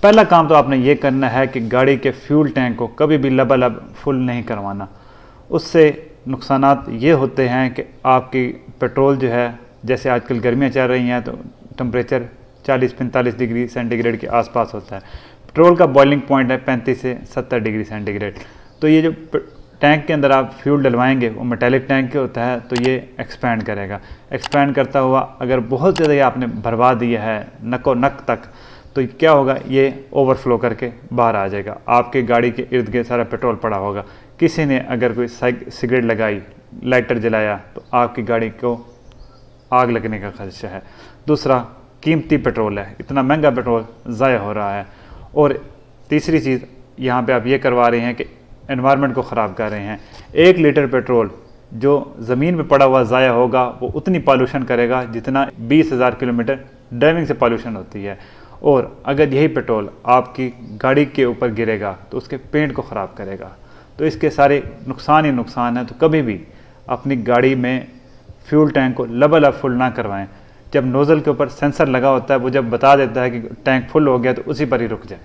पहला काम तो आपने ये करना है कि गाड़ी के फ्यूल टैंक को कभी भी लबालब फुल नहीं करवाना। उससे नुकसानात ये होते हैं कि आपकी पेट्रोल जो है, जैसे आजकल गर्मियाँ चल रही हैं तो टम्परेचर 40-45 डिग्री सेंटीग्रेड के आसपास होता है। पेट्रोल का बॉइलिंग पॉइंट है 35 से 70 डिग्री सेंटीग्रेड। तो ये जो टैंक के अंदर आप फ्यूल डलवाएंगे वो मेटालिक टैंक के होता है, तो ये एक्सपैंड करेगा। एक्सपैंड करता हुआ अगर बहुत ज़्यादा ये आपने भरवा दिया है नको नक तक, तो क्या होगा, ये ओवरफ्लो करके बाहर आ जाएगा। आपके गाड़ी के इर्द गिर्द सारा पेट्रोल पड़ा होगा। किसी ने अगर कोई सिगरेट लगाई, लाइटर जलाया, तो आपकी गाड़ी को आग लगने का खदशा है। दूसरा, कीमती पेट्रोल है, इतना महंगा पेट्रोल ज़ाया हो रहा है। और तीसरी चीज़ यहाँ पे आप ये करवा रहे हैं कि एनवायरनमेंट को ख़राब कर रहे हैं। 1 लीटर पेट्रोल जो ज़मीन पे पड़ा हुआ ज़ाया होगा वो उतनी पॉल्यूशन करेगा जितना 20,000 किलोमीटर ड्राइविंग से पॉल्यूशन होती है। और अगर यही पेट्रोल आपकी गाड़ी के ऊपर गिरेगा तो उसके पेंट को ख़राब करेगा। तो इसके सारे नुकसान ही नुकसान हैं। तो कभी भी अपनी गाड़ी में फ्यूल टैंक को लबालब फुल ना करवाएं। जब नोज़ल के ऊपर सेंसर लगा होता है वो जब बता देता है कि टैंक फुल हो गया तो उसी पर ही रुक जाए।